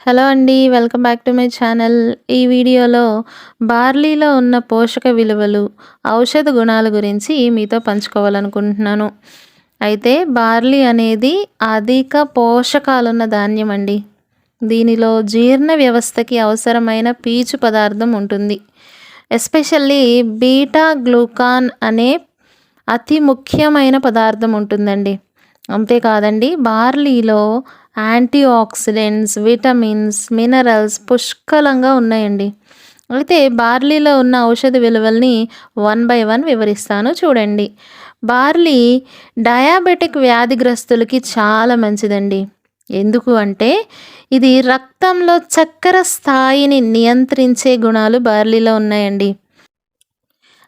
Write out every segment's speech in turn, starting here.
Hello అండి. Welcome back to my channel. ఈ వీడియోలో బార్లీలో ఉన్న పోషక విలువలు, ఔషధ గుణాల గురించి మీతో పంచుకోవాలనుకుంటున్నాను. అయితే బార్లీ అనేది అధిక పోషకాలున్న ధాన్యం అండి. దీనిలో జీర్ణ వ్యవస్థకి అవసరమైన పీచు పదార్థం ఉంటుంది. ఎస్పెషల్లీ బీటా గ్లూకాన్ అనే అతి ముఖ్యమైన పదార్థం ఉంటుందండి. అంతేకాదండి, బార్లీలో యాంటీ ఆక్సిడెంట్స్, విటమిన్స్, మినరల్స్ పుష్కలంగా ఉన్నాయండి. అయితే బార్లీలో ఉన్న ఔషధ విలువల్ని వన్ బై వన్ వివరిస్తాను, చూడండి. బార్లీ డయాబెటిక్ వ్యాధిగ్రస్తులకి చాలా మంచిదండి. ఎందుకు అంటే ఇది రక్తంలో చక్కెర స్థాయిని నియంత్రించే గుణాలు బార్లీలో ఉన్నాయండి.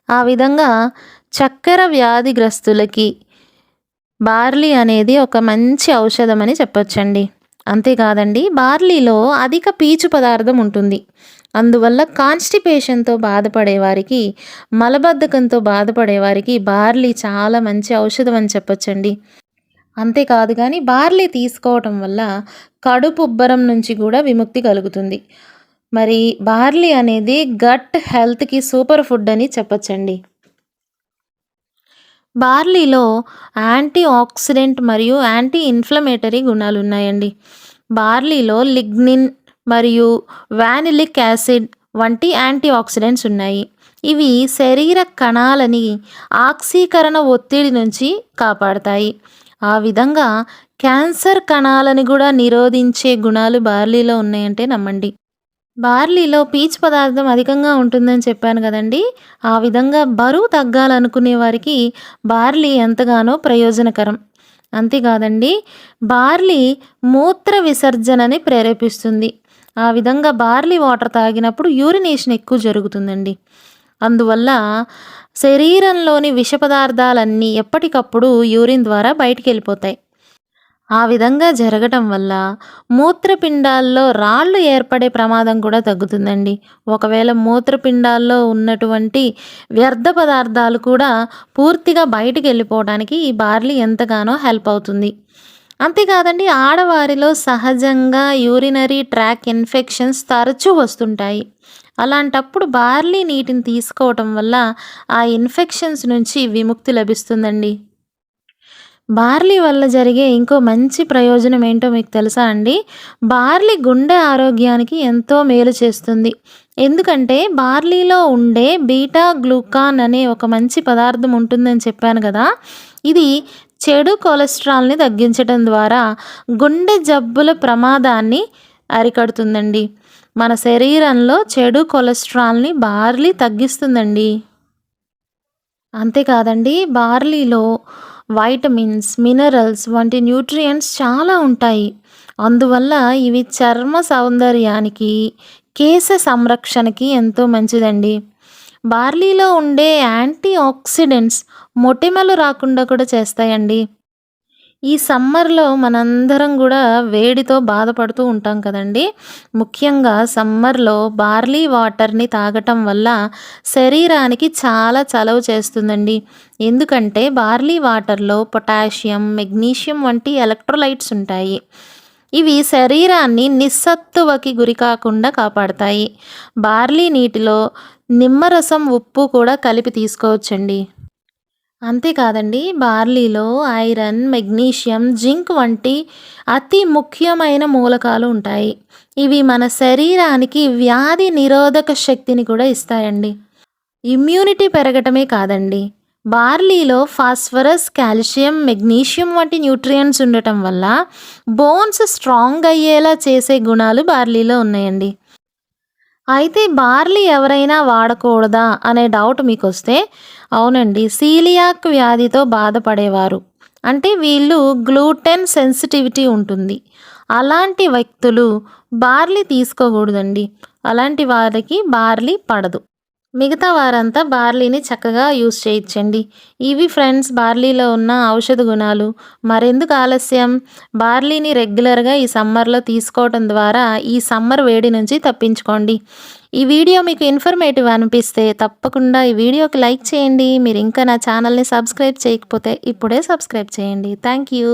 ఆ విధంగా చక్కెర వ్యాధిగ్రస్తులకి బార్లీ అనేది ఒక మంచి ఔషధం అని చెప్పొచ్చండి. అంతేకాదండి, బార్లీలో అధిక పీచు పదార్థం ఉంటుంది. అందువల్ల కాన్స్టిపేషన్తో బాధపడేవారికి, మలబద్ధకంతో బాధపడేవారికి బార్లీ చాలా మంచి ఔషధం అని చెప్పొచ్చండి. అంతేకాదు కానీ బార్లీ తీసుకోవటం వల్ల కడుపు ఉబ్బరం నుంచి కూడా విముక్తి కలుగుతుంది. మరి బార్లీ అనేది గట్ హెల్త్కి సూపర్ ఫుడ్ అని చెప్పొచ్చండి. బార్లీలో యాంటీ ఆక్సిడెంట్ మరియు యాంటీ ఇన్ఫ్లమేటరీ గుణాలు ఉన్నాయండి. బార్లీలో లిగ్నిన్ మరియు వానిలిక్ యాసిడ్ వంటి యాంటీ ఆక్సిడెంట్స్ ఉన్నాయి. ఇవి శరీర కణాలని ఆక్సీకరణ ఒత్తిడి నుంచి కాపాడతాయి. ఆ విధంగా క్యాన్సర్ కణాలని కూడా నిరోధించే గుణాలు బార్లీలో ఉన్నాయంటే నమ్మండి. బార్లీలో పీచు పదార్థం అధికంగా ఉంటుందని చెప్పాను కదండీ! ఆ విధంగా బరువు తగ్గాలనుకునే వారికి బార్లీ ఎంతగానో ప్రయోజనకరం. అంతేకాదండి, బార్లీ మూత్ర విసర్జనని ప్రేరేపిస్తుంది. ఆ విధంగా బార్లీ వాటర్ తాగినప్పుడు యూరినేషన్ ఎక్కువ జరుగుతుందండి. అందువల్ల శరీరంలోని విష పదార్థాలన్నీ ఎప్పటికప్పుడు యూరిన్ ద్వారా బయటికెళ్ళిపోతాయి. ఆ విధంగా జరగటం వల్ల మూత్రపిండాల్లో రాళ్ళు ఏర్పడే ప్రమాదం కూడా తగ్గుతుందండి. ఒకవేళ మూత్రపిండాల్లో ఉన్నటువంటి వ్యర్థ పదార్థాలు కూడా పూర్తిగా బయటికి వెళ్ళిపోవడానికి ఈ బార్లీ ఎంతగానో హెల్ప్ అవుతుంది. అంతేకాదండి, ఆడవారిలో సహజంగా యూరినరీ ట్రాక్ ఇన్ఫెక్షన్స్ తరచూ వస్తుంటాయి. అలాంటప్పుడు బార్లీ నీటిని తీసుకోవటం వల్ల ఆ ఇన్ఫెక్షన్స్ నుంచి విముక్తి లభిస్తుందండి. బార్లీ వల్ల జరిగే ఇంకో మంచి ప్రయోజనం ఏంటో మీకు తెలుసా అండి? బార్లీ గుండె ఆరోగ్యానికి ఎంతో మేలు చేస్తుంది. ఎందుకంటే బార్లీలో ఉండే బీటా గ్లూకాన్ అనే ఒక మంచి పదార్థం ఉంటుందని చెప్పాను కదా! ఇది చెడు కొలెస్ట్రాల్ని తగ్గించడం ద్వారా గుండె జబ్బుల ప్రమాదాన్ని అరికడుతుందండి. మన శరీరంలో చెడు కొలెస్ట్రాల్ని బార్లీ తగ్గిస్తుందండి. అంతేకాదండి, బార్లీలో వైటమిన్స్, మినరల్స్ వంటి న్యూట్రియంట్స్ చాలా ఉంటాయి. అందువల్ల ఇవి చర్మ సౌందర్యానికి, కేశ సంరక్షణకి ఎంతో మంచిదండి. బార్లీలో ఉండే యాంటీ ఆక్సిడెంట్స్ మొటిమలు రాకుండా కూడా చేస్తాయండి. ఈ సమ్మర్‌లో మనందరం గూడా వేడితో బాధపడుతూ ఉంటాం కదండీ! ముఖ్యంగా సమ్మర్‌లో బార్లీ వాటర్‌ని తాగటం వల్ల శరీరానికి చాలా చలవ చేస్తుందండి. ఎందుకంటే బార్లీ వాటర్‌లో పొటాషియం, మెగ్నీషియం వంటి ఎలక్ట్రోలైట్స్ ఉంటాయి. ఇవి శరీరాన్ని నిస్సత్తువకి గురికాకుండా కాపాడతాయి. బార్లీ నీటిలో నిమ్మరసం, ఉప్పు కూడా కలిపి తీసుకోవచ్చండి. అంతేకాదండి, బార్లీలో ఐరన్, మెగ్నీషియం, జింక్ వంటి అతి ముఖ్యమైన మూలకాలు ఉంటాయి. ఇవి మన శరీరానికి వ్యాధి నిరోధక శక్తిని కూడా ఇస్తాయండి. ఇమ్యూనిటీ పెరగటమే కాదండి, బార్లీలో ఫాస్ఫరస్, కాల్షియం, మెగ్నీషియం వంటి న్యూట్రియంట్స్ ఉండటం వల్ల బోన్స్ స్ట్రాంగ్ అయ్యేలా చేసే గుణాలు బార్లీలో ఉన్నాయండి. అయితే బార్లీ ఎవరైనా వాడకూడదా అనే డౌట్ మీకొస్తే, అవునండి, సీలియాక్ వ్యాధితో బాధపడేవారు, అంటే వీళ్ళు గ్లూటెన్ సెన్సిటివిటీ ఉంటుంది, అలాంటి వ్యక్తులు బార్లీ తీసుకోకూడదండి. అలాంటి వారికి బార్లీ పడదు. మిగతా వారంతా బార్లీని చక్కగా యూస్ చేయొచ్చండి. ఇవి ఫ్రెండ్స్ బార్లీలో ఉన్న ఔషధ గుణాలు. మరెందుకు ఆలస్యం? బార్లీని రెగ్యులర్గా ఈ సమ్మర్లో తీసుకోవటం ద్వారా ఈ సమ్మర్ వేడి నుంచి తప్పించుకోండి. ఈ వీడియో మీకు ఇన్ఫర్మేటివ్ అనిపిస్తే తప్పకుండా ఈ వీడియోకి లైక్ చేయండి. మీరు ఇంకా నా ఛానల్ని సబ్స్క్రైబ్ చేయకపోతే ఇప్పుడే సబ్స్క్రైబ్ చేయండి. Thank you.